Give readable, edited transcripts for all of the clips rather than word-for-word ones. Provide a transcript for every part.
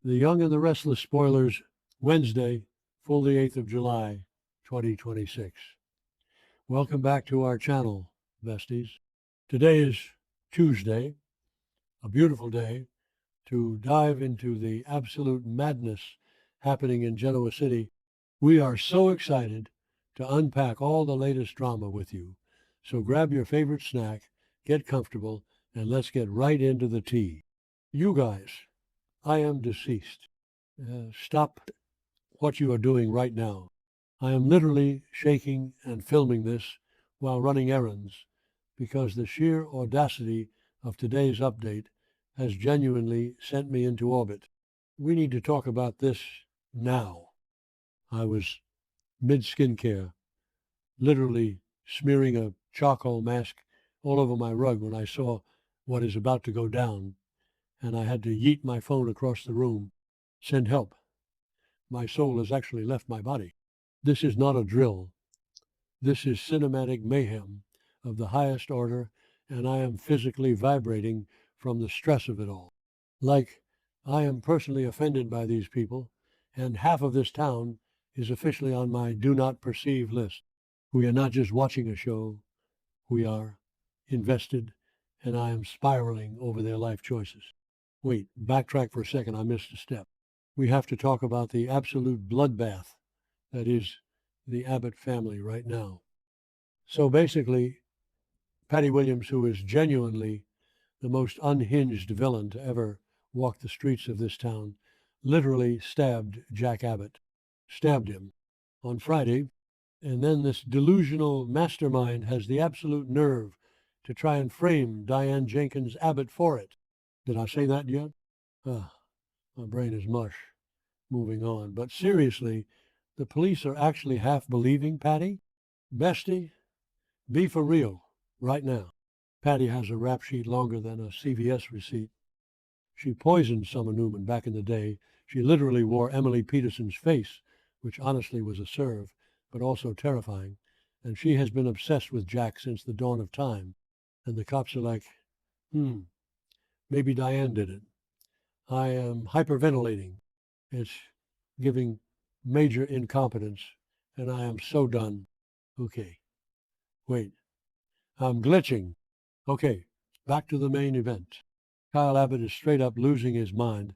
The Young and the Restless spoilers, Wednesday, full the 8th of July, 2026. Welcome back to our channel, besties. Today is Tuesday, a beautiful day to dive into the absolute madness happening in Genoa City. We are so excited to unpack all the latest drama with you. So grab your favorite snack, get comfortable, and let's get right into the tea. You guys, I am deceased. Stop what you are doing right now. I am literally shaking and filming this while running errands because the sheer audacity of today's update has genuinely sent me into orbit. We need to talk about this now. I was mid-skincare, literally smearing a charcoal mask all over my rug when I saw what is about to go down, and I had to yeet my phone across the room. Send help. My soul has actually left my body. This is not a drill. This is cinematic mayhem of the highest order, and I am physically vibrating from the stress of it all. Like I am personally offended by these people, and half of this town is officially on my do not perceive list. We are not just watching a show, we are invested, and I am spiraling over their life choices. Wait, backtrack for a second, I missed a step. We have to talk about the absolute bloodbath that is the Abbott family right now. So basically, Patty Williams, who is genuinely the most unhinged villain to ever walk the streets of this town, literally stabbed Jack Abbott. Stabbed him on Friday, and then this delusional mastermind has the absolute nerve to try and frame Diane Jenkins Abbott for it. Did I say that yet? My brain is mush. Moving on. But seriously, the police are actually half believing Patty? Bestie, be for real right now. Patty has a rap sheet longer than a CBS receipt. She poisoned Summer Newman back in the day. She literally wore Emily Peterson's face, which honestly was a serve, but also terrifying. And she has been obsessed with Jack since the dawn of time. And the cops are like, maybe Diane did it. I am hyperventilating. It's giving major incompetence, and I am so done. Okay. Wait. I'm glitching. Okay, back to the main event. Kyle Abbott is straight up losing his mind,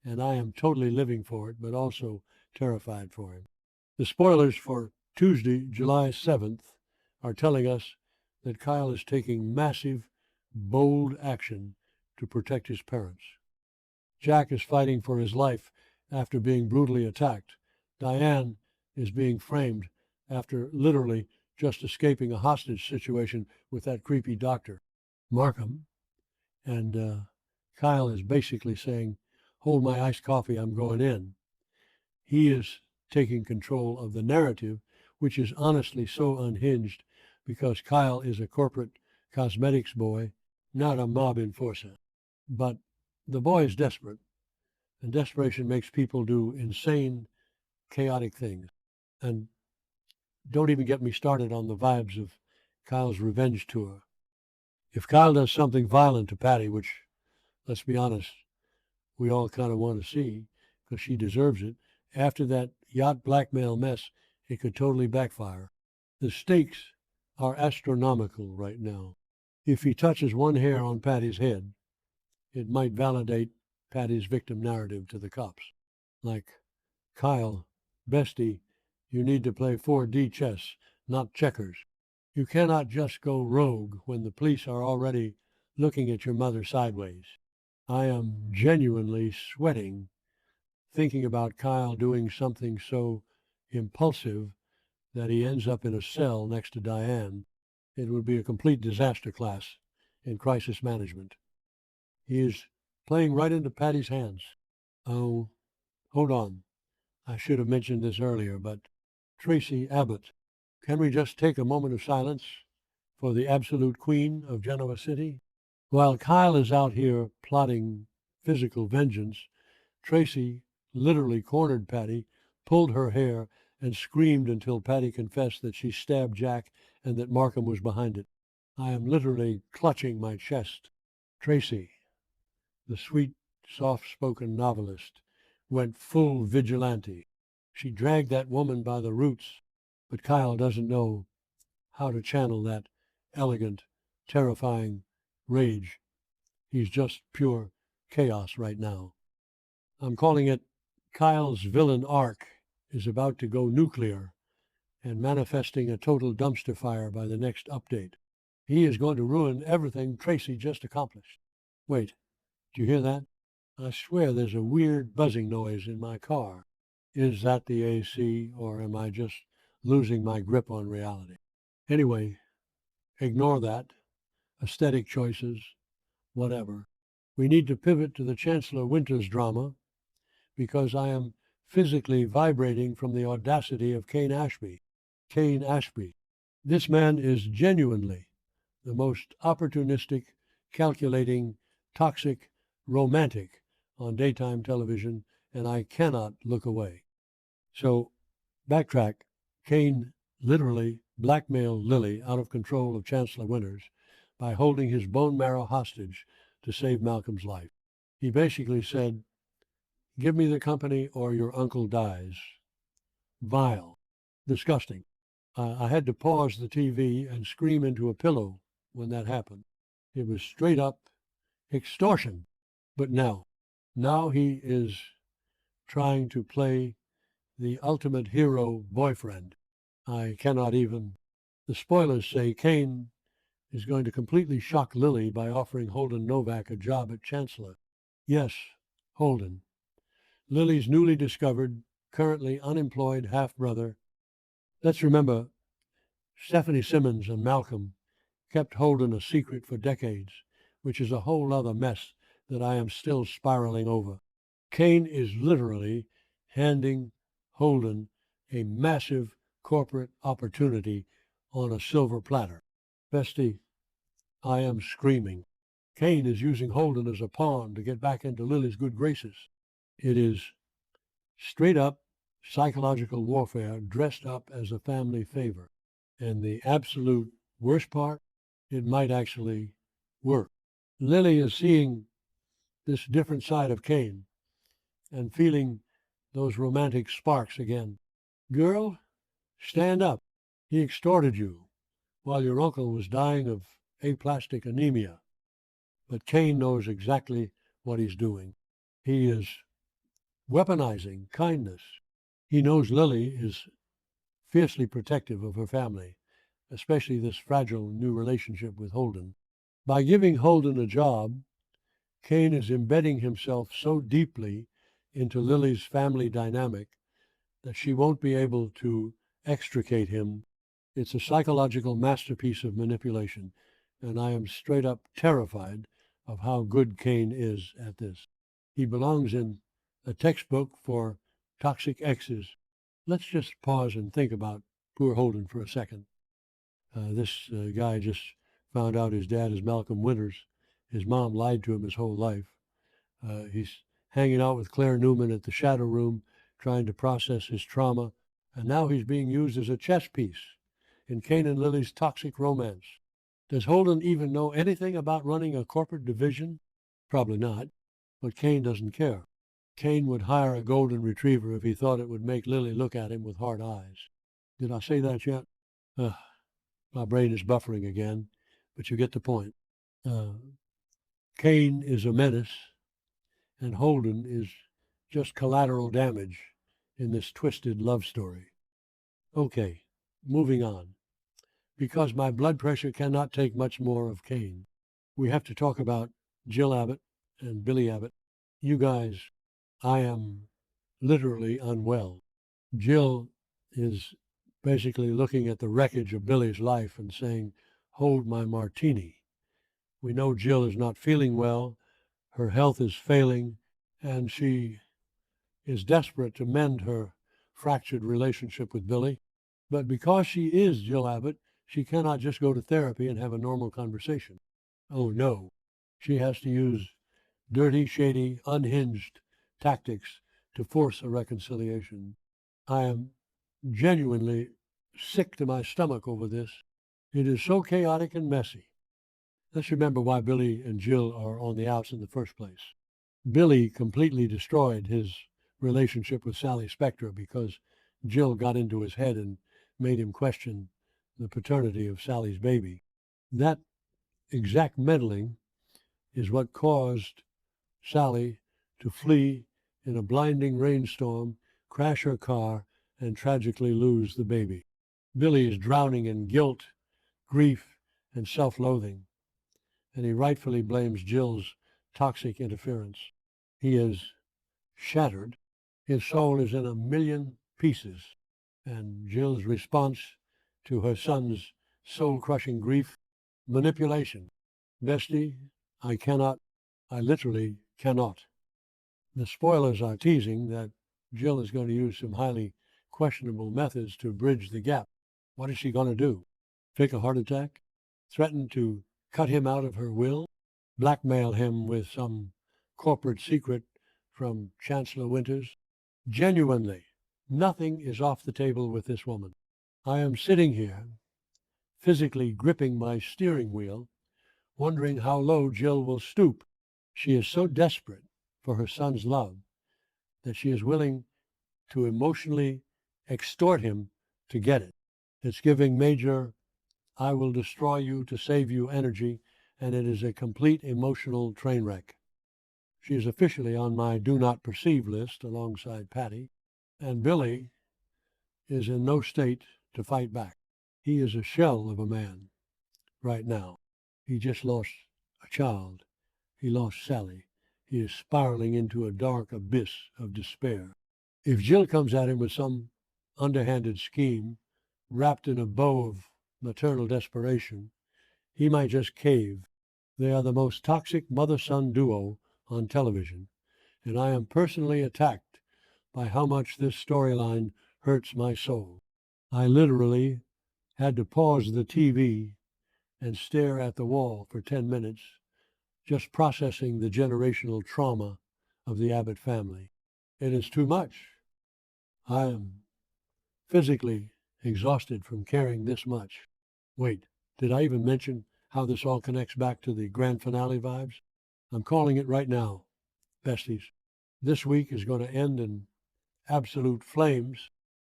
and I am totally living for it, but also terrified for him. The spoilers for Tuesday, July 7th, are telling us that Kyle is taking massive, bold action to protect his parents. Jack is fighting for his life after being brutally attacked. Diane is being framed after literally just escaping a hostage situation with that creepy doctor, Markham. And Kyle is basically saying, hold my iced coffee, I'm going in. He is taking control of the narrative, which is honestly so unhinged because Kyle is a corporate cosmetics boy, not a mob enforcer. But the boy is desperate, and desperation makes people do insane, chaotic things. And don't even get me started on the vibes of Kyle's revenge tour. If Kyle does something violent to Patty, which, let's be honest, we all kind of want to see, because she deserves it, after that yacht blackmail mess, it could totally backfire. The stakes are astronomical right now. If he touches one hair on Patty's head, it might validate Patty's victim narrative to the cops. Like, Kyle, bestie, you need to play 4D chess, not checkers. You cannot just go rogue when the police are already looking at your mother sideways. I am genuinely sweating thinking about Kyle doing something so impulsive that he ends up in a cell next to Diane. It would be a complete disaster class in crisis management. He is playing right into Patty's hands. Oh, hold on. I should have mentioned this earlier, but Tracy Abbott. Can we just take a moment of silence for the absolute queen of Genoa City? While Kyle is out here plotting physical vengeance, Tracy literally cornered Patty, pulled her hair, and screamed until Patty confessed that she stabbed Jack and that Markham was behind it. I am literally clutching my chest. Tracy, the sweet, soft-spoken novelist, went full vigilante. She dragged that woman by the roots, but Kyle doesn't know how to channel that elegant, terrifying rage. He's just pure chaos right now. I'm calling it Kyle's villain arc is about to go nuclear and manifesting a total dumpster fire by the next update. He is going to ruin everything Tracy just accomplished. Wait, do you hear that? I swear there's a weird buzzing noise in my car. Is that the AC, or am I just losing my grip on reality? Anyway, ignore that. Aesthetic choices, whatever. We need to pivot to the Chancellor Winters drama because I am physically vibrating from the audacity of Kane Ashby. Kane Ashby. This man is genuinely the most opportunistic, calculating, toxic, romantic on daytime television, and I cannot look away. So, backtrack. Kane literally blackmailed Lily out of control of Chancellor Winters by holding his bone marrow hostage to save Malcolm's life. He basically said, "Give me the company or your uncle dies." Vile. Disgusting. I had to pause the TV and scream into a pillow when that happened. It was straight up extortion. But now he is trying to play the ultimate hero boyfriend. I cannot even. The spoilers say Kane is going to completely shock Lily by offering Holden Novak a job at Chancellor. Yes, Holden. Lily's newly discovered, currently unemployed half-brother. Let's remember, Stephanie Simmons and Malcolm kept Holden a secret for decades, which is a whole other mess that I am still spiraling over. Kane is literally handing Holden a massive corporate opportunity on a silver platter. Bestie, I am screaming. Kane is using Holden as a pawn to get back into Lily's good graces. It is straight up psychological warfare dressed up as a family favor. And the absolute worst part, it might actually work. Lily is seeing this different side of Kane and feeling those romantic sparks again. Girl, stand up. He extorted you while your uncle was dying of aplastic anemia. But Kane knows exactly what he's doing. He is weaponizing kindness. He knows Lily is fiercely protective of her family, especially this fragile new relationship with Holden. By giving Holden a job, Kane is embedding himself so deeply into Lily's family dynamic that she won't be able to extricate him. It's a psychological masterpiece of manipulation, and I am straight up terrified of how good Kane is at this. He belongs in a textbook for toxic exes. Let's just pause and think about poor Holden for a second. This guy just found out his dad is Malcolm Winters. His mom lied to him his whole life. He's hanging out with Claire Newman at the Shadow Room, trying to process his trauma, and now he's being used as a chess piece in Kane and Lily's toxic romance. Does Holden even know anything about running a corporate division? Probably not, but Kane doesn't care. Kane would hire a golden retriever if he thought it would make Lily look at him with hard eyes. Did I say that yet? My brain is buffering again, but you get the point. Kane is a menace, and Holden is just collateral damage in this twisted love story. Okay, moving on. Because my blood pressure cannot take much more of Kane, we have to talk about Jill Abbott and Billy Abbott. You guys, I am literally unwell. Jill is basically looking at the wreckage of Billy's life and saying, "Hold my martini." We know Jill is not feeling well, her health is failing, and she is desperate to mend her fractured relationship with Billy. But because she is Jill Abbott, she cannot just go to therapy and have a normal conversation. Oh no, she has to use dirty, shady, unhinged tactics to force a reconciliation. I am genuinely sick to my stomach over this. It is so chaotic and messy. Let's remember why Billy and Jill are on the outs in the first place. Billy completely destroyed his relationship with Sally Spectra because Jill got into his head and made him question the paternity of Sally's baby. That exact meddling is what caused Sally to flee in a blinding rainstorm, crash her car, and tragically lose the baby. Billy is drowning in guilt, grief, and self-loathing, and he rightfully blames Jill's toxic interference. He is shattered. His soul is in a million pieces, and Jill's response to her son's soul-crushing grief, manipulation. Bestie, I literally cannot. The spoilers are teasing that Jill is going to use some highly questionable methods to bridge the gap. What is she going to do? Fake a heart attack? Threaten to cut him out of her will? Blackmail him with some corporate secret from Chancellor Winters? Genuinely, nothing is off the table with this woman. I am sitting here, physically gripping my steering wheel, wondering how low Jill will stoop. She is so desperate for her son's love that she is willing to emotionally extort him to get it. It's giving major I will destroy you to save you energy, and it is a complete emotional train wreck. She is officially on my do not perceive list alongside Patty, and Billy is in no state to fight back. He is a shell of a man right now. He just lost a child. He lost Sally. He is spiraling into a dark abyss of despair. If Jill comes at him with some underhanded scheme, wrapped in a bow of maternal desperation, he might just cave. They are the most toxic mother-son duo on television, and I am personally attacked by how much this storyline hurts my soul. I literally had to pause the TV and stare at the wall for 10 minutes, just processing the generational trauma of the Abbott family. It is too much. I am physically exhausted from caring this much. Wait, did I even mention how this all connects back to the grand finale vibes? I'm calling it right now, besties. This week is going to end in absolute flames.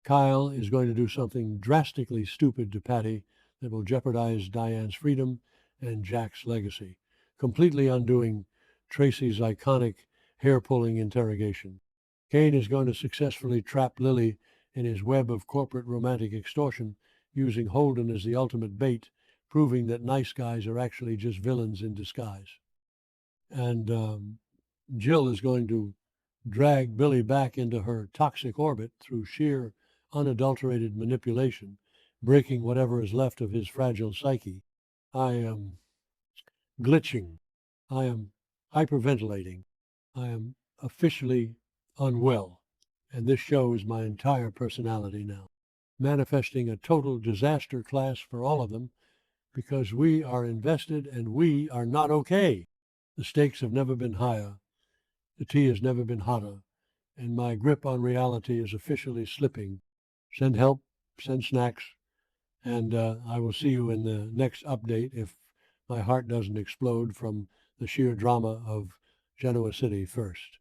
Kyle is going to do something drastically stupid to Patty that will jeopardize Diane's freedom and Jack's legacy, completely undoing Tracy's iconic hair-pulling interrogation. Kane is going to successfully trap Lily in his web of corporate romantic extortion, using Holden as the ultimate bait, proving that nice guys are actually just villains in disguise. And Jill is going to drag Billy back into her toxic orbit through sheer, unadulterated manipulation, breaking whatever is left of his fragile psyche. I am glitching. I am hyperventilating. I am officially unwell. And this show is my entire personality now, manifesting a total disaster class for all of them because we are invested and we are not okay. The stakes have never been higher. The tea has never been hotter. And my grip on reality is officially slipping. Send help, send snacks, and I will see you in the next update if my heart doesn't explode from the sheer drama of Genoa City first.